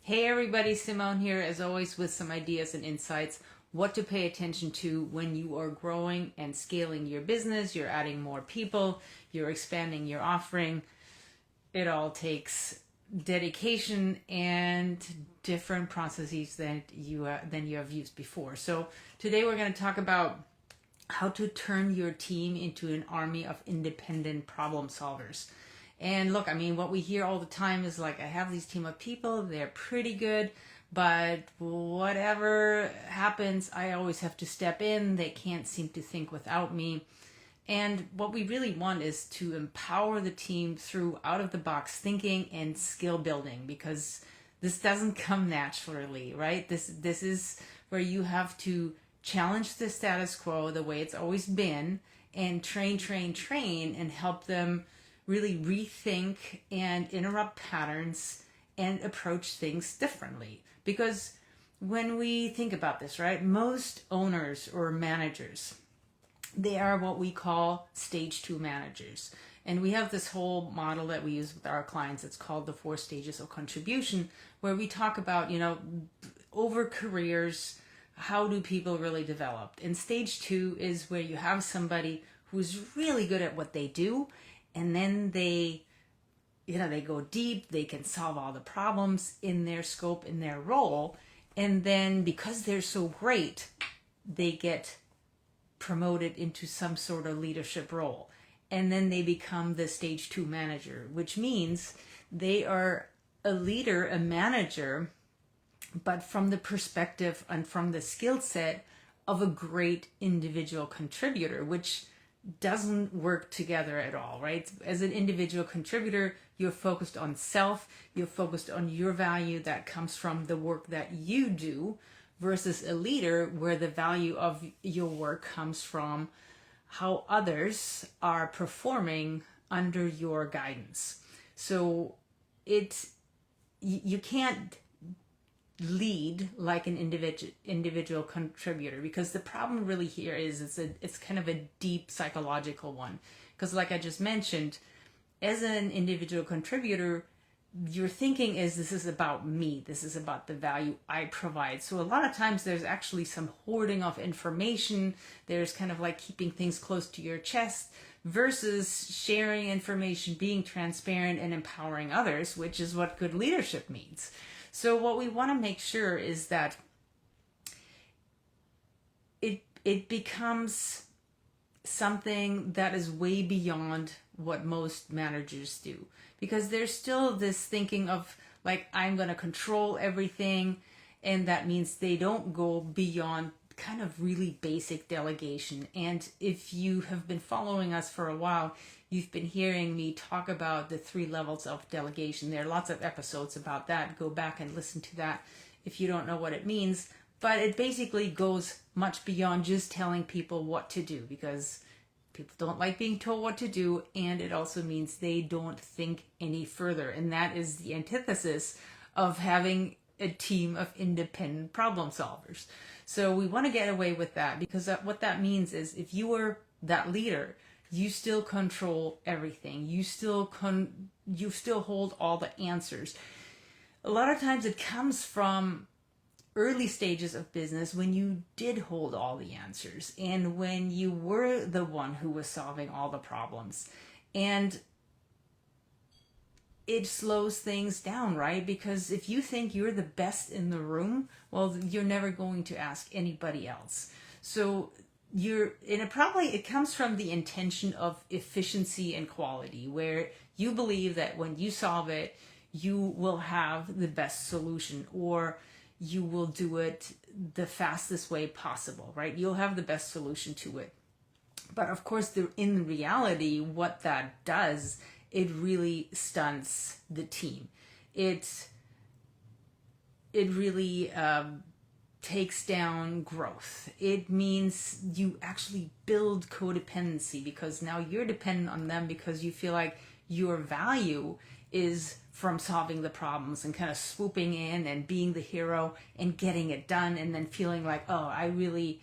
Hey everybody, Simone here as always with some ideas and insights, what to pay attention to when you are growing and scaling your business, you're adding more people, you're expanding your offering. It all takes dedication and different processes than you have used before. So today we're going to talk about how to turn your team into an army of independent problem solvers. And look, I mean, what we hear all the time is like, I have these team of people, they're pretty good, but whatever happens, I always have to step in. They can't seem to think without me. And what we really want is to empower the team through out of the box thinking and skill building, because this doesn't come naturally, right? This is where you have to challenge the status quo the way it's always been and train, and help them really rethink and interrupt patterns and approach things differently. Because when we think about this, right, most owners or managers, they are what we call stage 2 managers. And we have this whole model that we use with our clients. It's called the 4 stages of contribution, where we talk about, over careers, how do people really develop? And stage 2 is where you have somebody who's really good at what they do, and then they go deep, they can solve all the problems in their scope, in their role, and then because they're so great, they get promoted into some sort of leadership role. And then they become the stage 2 manager, which means they are a leader, a manager, but from the perspective and from the skill set of a great individual contributor, which doesn't work together at all, right? As an individual contributor, you're focused on self, you're focused on your value that comes from the work that you do, versus a leader where the value of your work comes from how others are performing under your guidance. So you can't lead like an individual contributor, because the problem really here is it's kind of a deep psychological one. Because like I just mentioned, as an individual contributor, your thinking is, this is about me, this is about the value I provide. So a lot of times there's actually some hoarding of information, there's kind of like keeping things close to your chest versus sharing information, being transparent and empowering others, which is what good leadership means. So what we want to make sure is that it becomes something that is way beyond what most managers do. Because there's still this thinking of like, I'm going to control everything, and that means they don't go beyond kind of really basic delegation. And if you have been following us for a while, you've been hearing me talk about the 3 levels of delegation. There are lots of episodes about that. Go back and listen to that if you don't know what it means. But it basically goes much beyond just telling people what to do, because people don't like being told what to do, and it also means they don't think any further. And that is the antithesis of having a team of independent problem solvers. So we want to get away with that, because what that means is, if you were that leader, you still control everything. You still hold all the answers. A lot of times it comes from early stages of business, when you did hold all the answers and when you were the one who was solving all the problems. And it slows things down, right? Because if you think you're the best in the room, well, you're never going to ask anybody else. So it comes from the intention of efficiency and quality, where you believe that when you solve it, you will have the best solution, or you will do it the fastest way possible, right? You'll have the best solution to it. But of course, in reality, what that does, it really stunts the team. It really takes down growth. It means you actually build codependency, because now you're dependent on them, because you feel like your value is from solving the problems and kind of swooping in and being the hero and getting it done, and then feeling like, oh, I really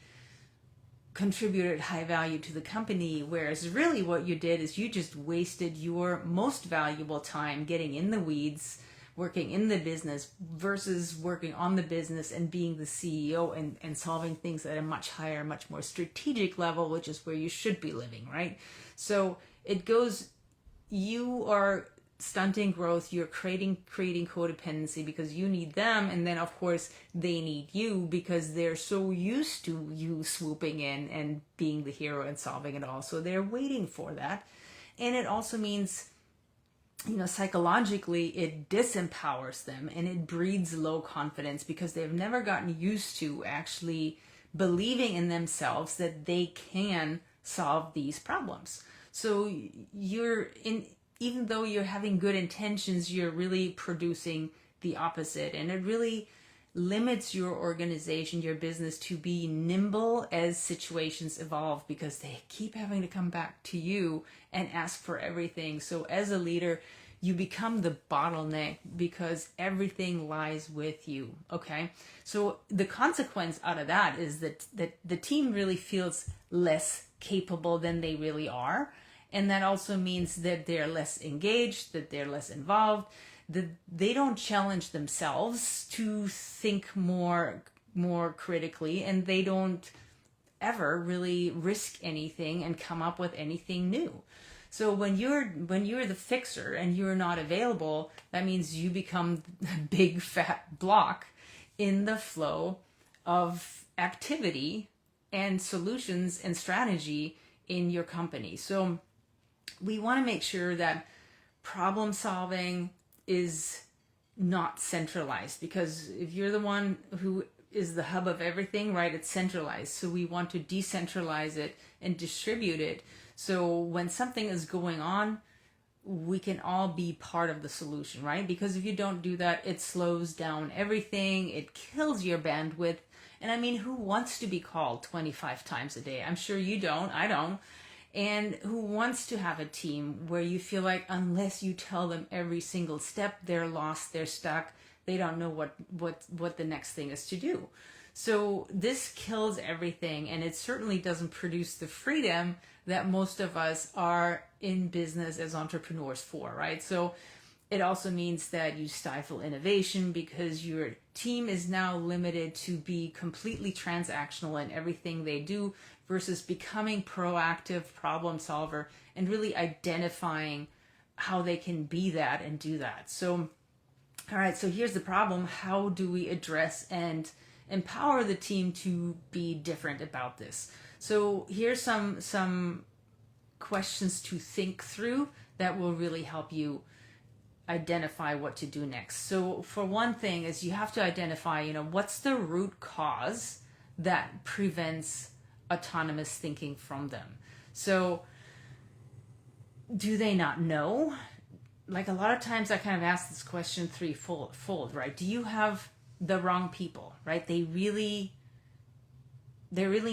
contributed high value to the company. Whereas really what you did is you just wasted your most valuable time getting in the weeds working in the business versus working on the business and being the CEO and solving things at a much higher, much more strategic level, which is where you should be living, right? So it goes, you are stunting growth, you're creating codependency because you need them, and then of course they need you because they're so used to you swooping in and being the hero and solving it all, so they're waiting for that. And it also means, psychologically it disempowers them and it breeds low confidence because they've never gotten used to actually believing in themselves that they can solve these problems. So even though you're having good intentions, you're really producing the opposite. And it really limits your organization, your business, to be nimble as situations evolve because they keep having to come back to you and ask for everything. So as a leader, you become the bottleneck because everything lies with you. Okay. So the consequence out of that is that the team really feels less capable than they really are. And that also means that they're less engaged, that they're less involved, that they don't challenge themselves to think more critically, and they don't ever really risk anything and come up with anything new. So when you're the fixer and you're not available, that means you become a big fat block in the flow of activity and solutions and strategy in your company. So we want to make sure that problem solving is not centralized, because if you're the one who is the hub of everything, right, it's centralized. So we want to decentralize it and distribute it. So when something is going on, we can all be part of the solution, right? Because if you don't do that, it slows down everything. It kills your bandwidth. And I mean, who wants to be called 25 times a day? I'm sure you don't. I don't. And who wants to have a team where you feel like unless you tell them every single step, they're lost, they're stuck, they don't know what the next thing is to do. So this kills everything, and it certainly doesn't produce the freedom that most of us are in business as entrepreneurs for, right? So it also means that you stifle innovation because your team is now limited to be completely transactional in everything they do versus becoming proactive problem solver and really identifying how they can be that and do that. So, all right, so here's the problem. How do we address and empower the team to be different about this? So here's some questions to think through that will really help you identify what to do next. So for one thing is you have to identify, what's the root cause that prevents autonomous thinking from them. So do they not know? Like a lot of times I kind of ask this question threefold, right? Do you have the wrong people, right? They're really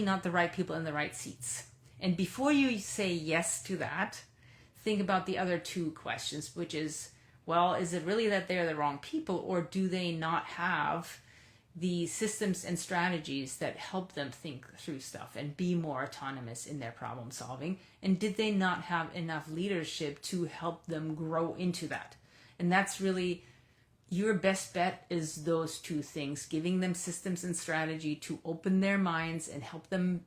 not the right people in the right seats. And before you say yes to that, think about the other two questions, which is, well, is it really that they're the wrong people, or do they not have the systems and strategies that help them think through stuff and be more autonomous in their problem solving? And did they not have enough leadership to help them grow into that? And that's really your best bet, is those two things, giving them systems and strategy to open their minds and help them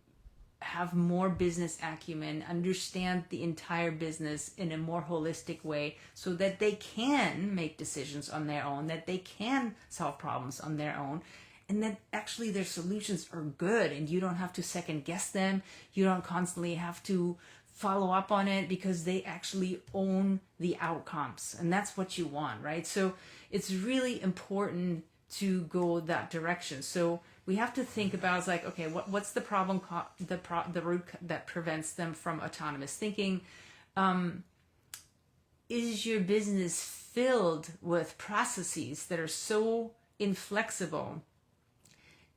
have more business acumen, understand the entire business in a more holistic way so that they can make decisions on their own, that they can solve problems on their own, and that actually their solutions are good and you don't have to second guess them. You don't constantly have to follow up on it because they actually own the outcomes. And that's what you want, right? So it's really important to go that direction. So we have to think about, it's like, okay, what's the problem, the root that prevents them from autonomous thinking? Is your business filled with processes that are so inflexible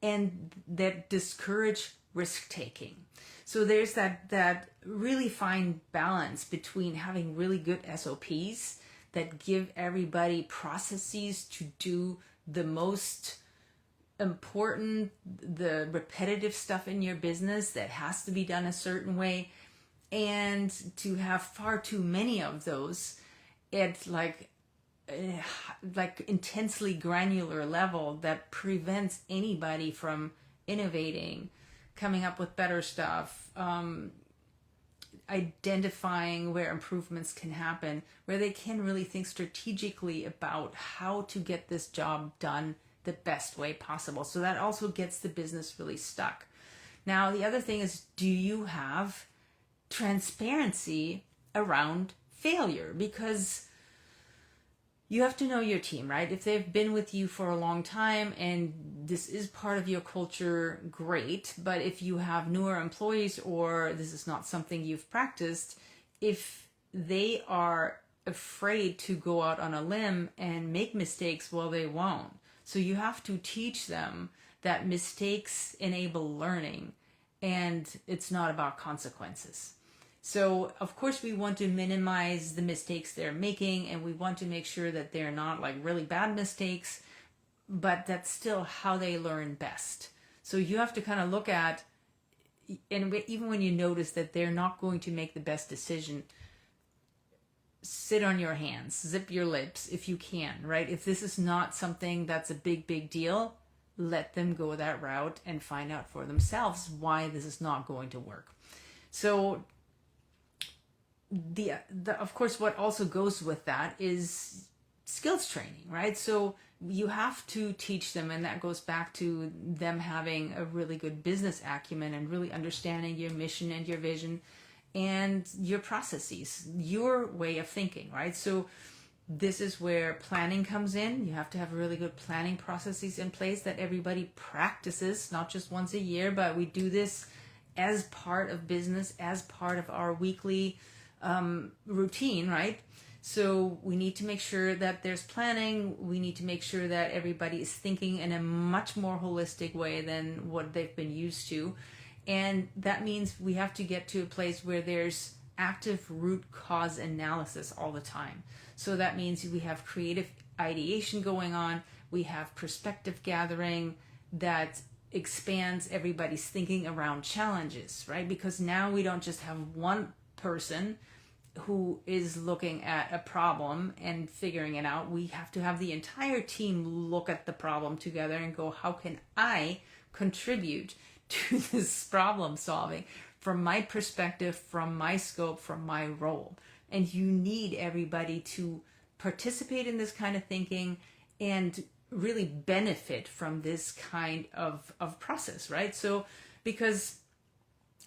and that discourage risk taking? So there's that really fine balance between having really good SOPs that give everybody processes to do the most important, the repetitive stuff in your business that has to be done a certain way, and to have far too many of those at like like intensely granular level that prevents anybody from innovating, coming up with better stuff, identifying where improvements can happen, where they can really think strategically about how to get this job done the best way possible. So that also gets the business really stuck. Now, the other thing is, do you have transparency around failure? Because you have to know your team, right? If they've been with you for a long time and this is part of your culture, great. But if you have newer employees or this is not something you've practiced, if they are afraid to go out on a limb and make mistakes, well, they won't. So you have to teach them that mistakes enable learning and it's not about consequences. So, of course, we want to minimize the mistakes they're making and we want to make sure that they're not like really bad mistakes, but that's still how they learn best. So you have to kind of look at, and even when you notice that they're not going to make the best decision, sit on your hands, zip your lips if you can, right? If this is not something that's a big deal, let them go that route and find out for themselves why this is not going to work. So the of course, what also goes with that is skills training, right? So you have to teach them, and that goes back to them having a really good business acumen and really understanding your mission and your vision and your processes, your way of thinking, right? So this is where planning comes in. You have to have really good planning processes in place that everybody practices, not just once a year, but we do this as part of business, as part of our weekly routine, right? So we need to make sure that there's planning. We need to make sure that everybody is thinking in a much more holistic way than what they've been used to. And that means we have to get to a place where there's active root cause analysis all the time. So that means we have creative ideation going on. We have perspective gathering that expands everybody's thinking around challenges, right? Because now we don't just have one person who is looking at a problem and figuring it out. We have to have the entire team look at the problem together and go, how can I contribute to this problem solving from my perspective, from my scope, from my role? And you need everybody to participate in this kind of thinking and really benefit from this kind of process, right? So, because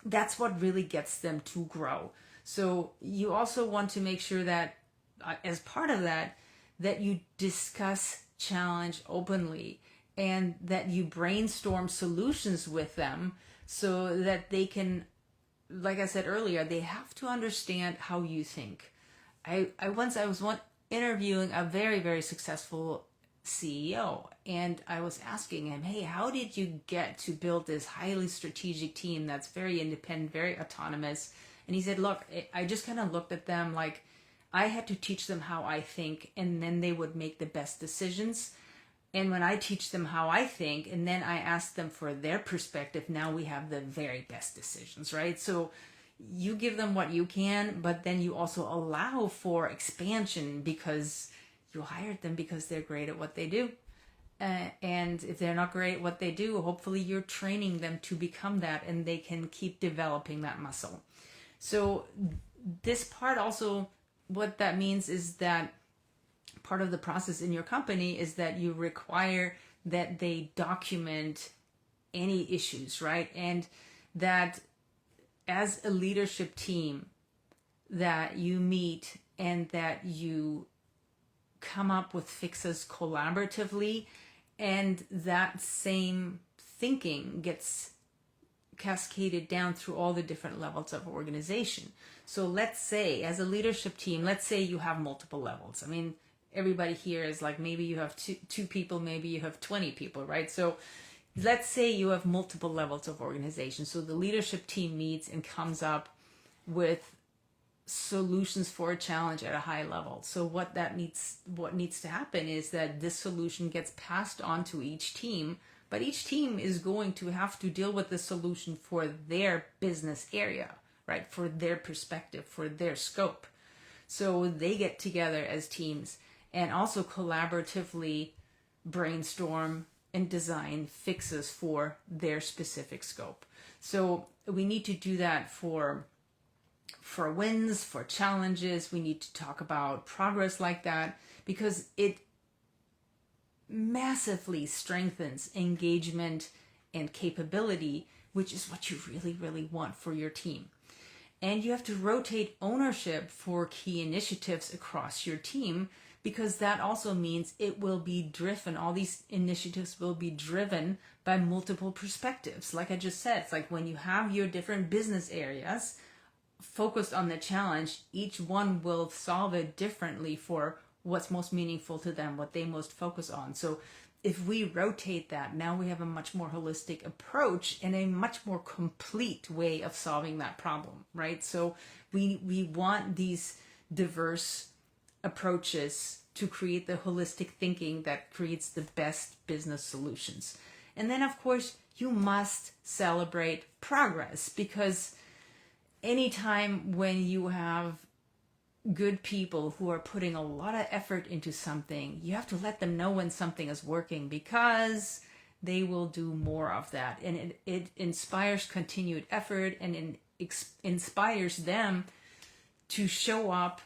that's what really gets them to grow. So you also want to make sure that as part of that, that you discuss challenge openly and that you brainstorm solutions with them so that they can, like I said earlier, they have to understand how you think. I was interviewing a very successful CEO, and I was asking him, hey, how did you get to build this highly strategic team that's very independent, very autonomous? And he said, look, I just kind of looked at them like I had to teach them how I think, and then they would make the best decisions. And when I teach them how I think, and then I ask them for their perspective, now we have the very best decisions, right? So you give them what you can, but then you also allow for expansion because you hired them because they're great at what they do. And if they're not great at what they do, hopefully you're training them to become that and they can keep developing that muscle. So this part also, what that means is that part of the process in your company is that you require that they document any issues, right? And that as a leadership team that you meet and that you come up with fixes collaboratively, and that same thinking gets cascaded down through all the different levels of organization. So let's say as a leadership team, let's say you have multiple levels. I mean, everybody here is like, maybe you have two people, maybe you have 20 people, right? So let's say you have multiple levels of organization. So the leadership team meets and comes up with solutions for a challenge at a high level. So what needs to happen is that this solution gets passed on to each team, but each team is going to have to deal with the solution for their business area, right? For their perspective, for their scope. So they get together as teams and also collaboratively brainstorm and design fixes for their specific scope. So we need to do that for wins, for challenges. We need to talk about progress like that because it massively strengthens engagement and capability, which is what you really, really want for your team. And you have to rotate ownership for key initiatives across your team, because that also means it will be driven, all these initiatives will be driven by multiple perspectives. Like I just said, it's like when you have your different business areas focused on the challenge, each one will solve it differently for what's most meaningful to them, what they most focus on. So if we rotate that, now we have a much more holistic approach and a much more complete way of solving that problem, right? So we want these diverse approaches to create the holistic thinking that creates the best business solutions. And then, of course, you must celebrate progress, because anytime when you have good people who are putting a lot of effort into something, you have to let them know when something is working, because they will do more of that. And it inspires continued effort, and it inspires them to show up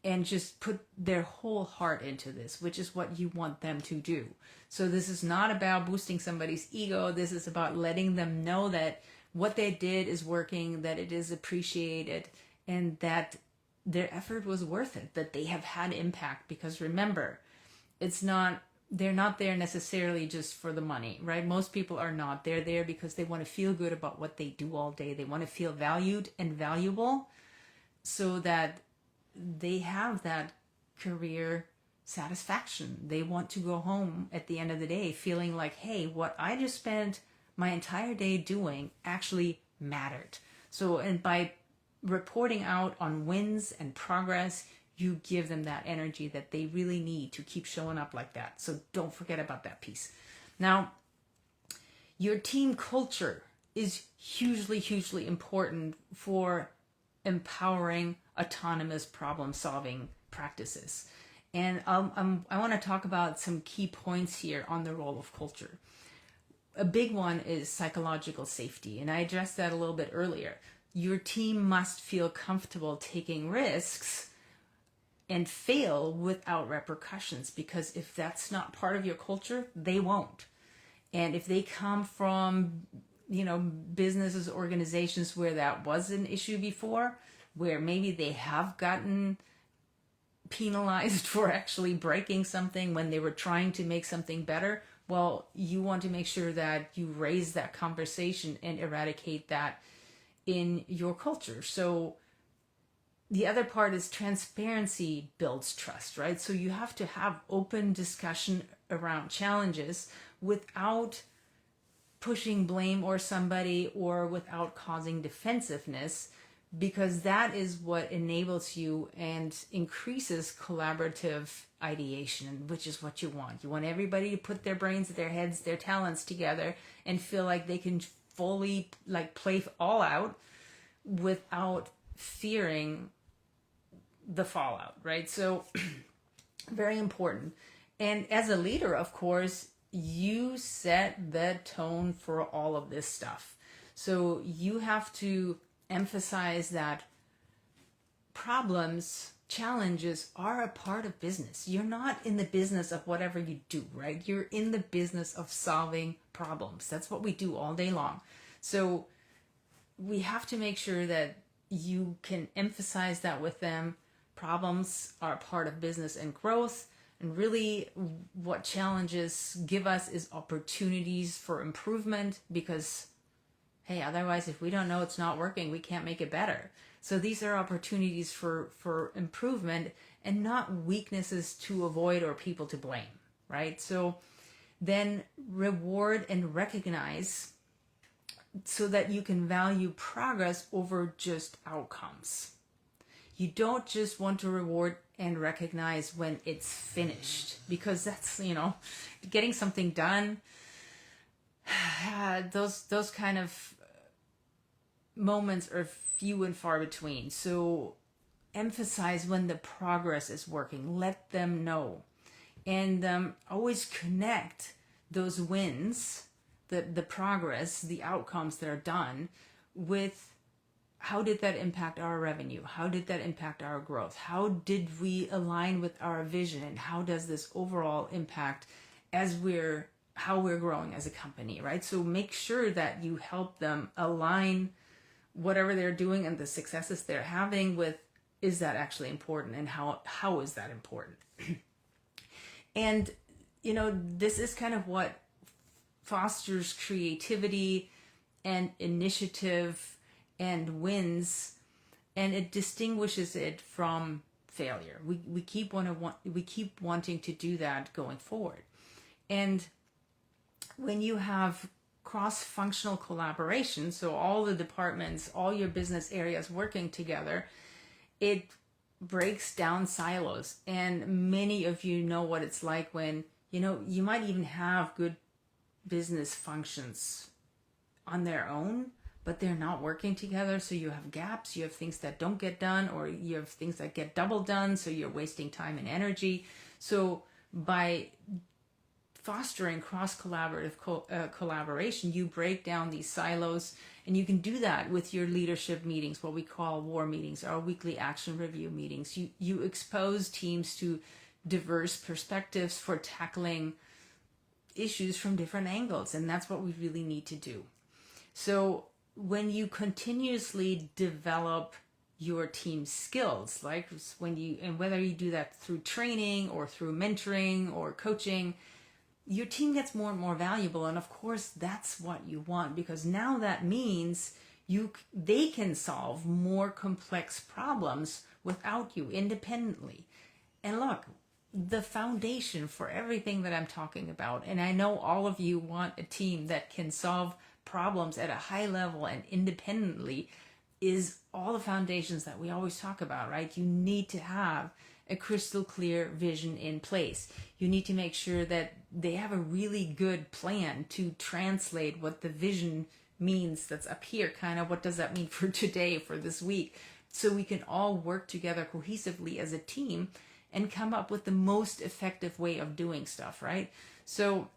and just put their whole heart into this, which is what you want them to do. So this is not about boosting somebody's ego. This is about letting them know that what they did is working, that it is appreciated, and that their effort was worth it, that they have had impact. Because remember, they're not there necessarily just for the money, right? Most people are not. They're there because they want to feel good about what they do all day. They want to feel valued and valuable, so that they have that career satisfaction. They want to go home at the end of the day feeling like, hey, what I just spent my entire day doing actually mattered. So, and by reporting out on wins and progress, you give them that energy that they really need to keep showing up like that. So don't forget about that piece. Now, your team culture is hugely, hugely important for empowering autonomous problem-solving practices. And I want to talk about some key points here on the role of culture. A big one is psychological safety, and I addressed that a little bit earlier. Your team must feel comfortable taking risks and fail without repercussions, because if that's not part of your culture, they won't. And if they come from, businesses, organizations where that was an issue before, where maybe they have gotten penalized for actually breaking something when they were trying to make something better, well, you want to make sure that you raise that conversation and eradicate that in your culture. So the other part is transparency builds trust, right? So you have to have open discussion around challenges without pushing blame or somebody, or without causing defensiveness, because that is what enables you and increases collaborative ideation, which is what you want. You want everybody to put their brains, their heads, their talents together and feel like they can fully play all out without fearing the fallout, right? So very important. And as a leader, of course, you set the tone for all of this stuff. So you have to emphasize that problems, challenges are a part of business. You're not in the business of whatever you do, right? You're in the business of solving problems. That's what we do all day long. So we have to make sure that you can emphasize that with them. Problems are part of business and growth. And really what challenges give us is opportunities for improvement, because hey, otherwise, if we don't know it's not working, we can't make it better. So these are opportunities for improvement, and not weaknesses to avoid or people to blame, right? So then reward and recognize, so that you can value progress over just outcomes. You don't just want to reward and recognize when it's finished, because that's, getting something done, those kind of moments are few and far between. So emphasize when the progress is working. Let them know. and always connect those wins, the progress, the outcomes that are done with how did that impact our revenue? How did that impact our growth? How did we align with our vision? And how does this overall impact how we're growing as a company, right? So make sure that you help them align whatever they're doing and the successes they're having with, is that actually important, and how is that important? And this is kind of what fosters creativity and initiative and wins, and it distinguishes it from failure. We keep wanting to do that going forward. And when you have cross-functional collaboration, so all the departments, all your business areas working together, it breaks down silos. And many of you know what it's like when you might even have good business functions on their own, but they're not working together. So you have gaps, you have things that don't get done, or you have things that get double done. So you're wasting time and energy. So by fostering cross-collaborative collaboration, you break down these silos, and you can do that with your leadership meetings, what we call WAR meetings, our weekly action review meetings. You expose teams to diverse perspectives for tackling issues from different angles, and that's what we really need to do. So when you continuously develop your team's skills, like whether you do that through training or through mentoring or coaching, your team gets more and more valuable. And of course, that's what you want, because now that means they can solve more complex problems without you independently. And look, the foundation for everything that I'm talking about, and I know all of you want a team that can solve problems at a high level and independently, is all the foundations that we always talk about, right? You need to have a crystal clear vision in place. You need to make sure that they have a really good plan to translate what the vision means that's up here, kind of what does that mean for today, for this week, so we can all work together cohesively as a team and come up with the most effective way of doing stuff, right? So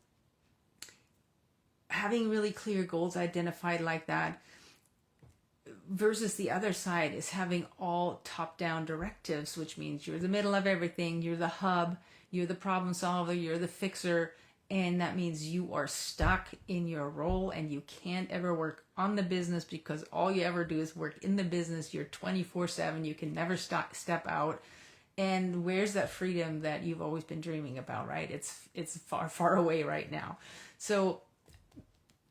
having really clear goals identified like that, versus the other side is having all top-down directives, which means you're the middle of everything, you're the hub, you're the problem solver, you're the fixer, and that means you are stuck in your role and you can't ever work on the business because all you ever do is work in the business. You're 24/7, you can never step out. And where's that freedom that you've always been dreaming about, right? It's far, far away right now. So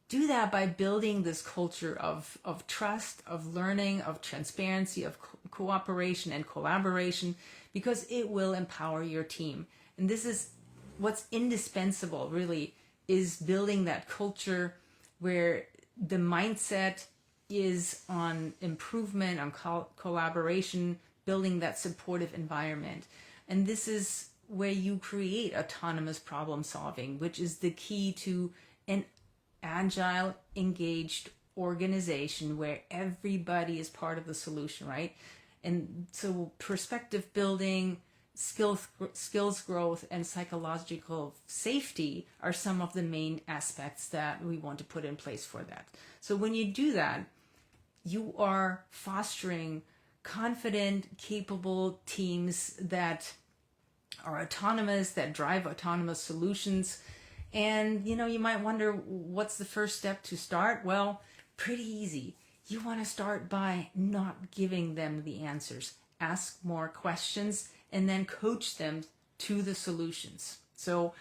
do that by building this culture of trust, of learning, of transparency, of cooperation and collaboration, because it will empower your team. And this is what's indispensable, really, is building that culture where the mindset is on improvement, on collaboration, building that supportive environment. And this is where you create autonomous problem solving, which is the key to an agile, engaged organization where everybody is part of the solution, right? And so perspective building, skills growth, and psychological safety are some of the main aspects that we want to put in place for that. So when you do that, you are fostering confident, capable teams that are autonomous, that drive autonomous solutions. And, you might wonder, what's the first step to start? Well, pretty easy. You want to start by not giving them the answers. Ask more questions and then coach them to the solutions. So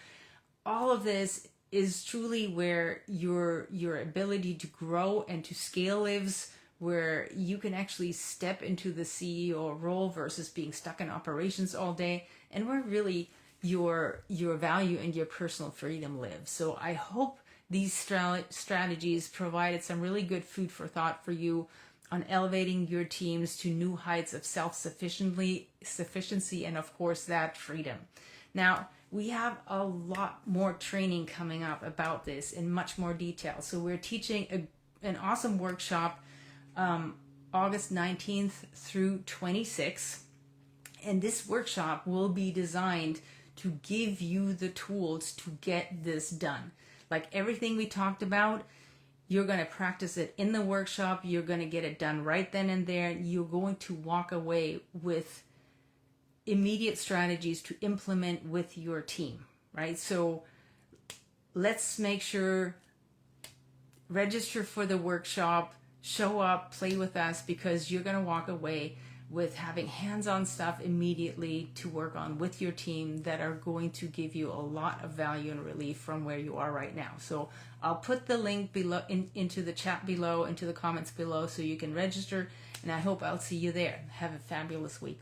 all of this is truly where your ability to grow and to scale lives, where you can actually step into the CEO role versus being stuck in operations all day, and where really your value and your personal freedom live. So I hope these strategies provided some really good food for thought for you on elevating your teams to new heights of self-sufficiency and, of course, that freedom. Now, we have a lot more training coming up about this in much more detail. So we're teaching an awesome workshop August 19th through 26th. And this workshop will be designed to give you the tools to get this done. Like everything we talked about, you're going to practice it in the workshop. You're going to get it done right then and there. You're going to walk away with immediate strategies to implement with your team, right? So let's make sure, register for the workshop, show up, play with us, because you're going to walk away with having hands-on stuff immediately to work on with your team that are going to give you a lot of value and relief from where you are right now. So I'll put the link below into the chat below, into the comments below, so you can register, and I hope I'll see you there. Have a fabulous week.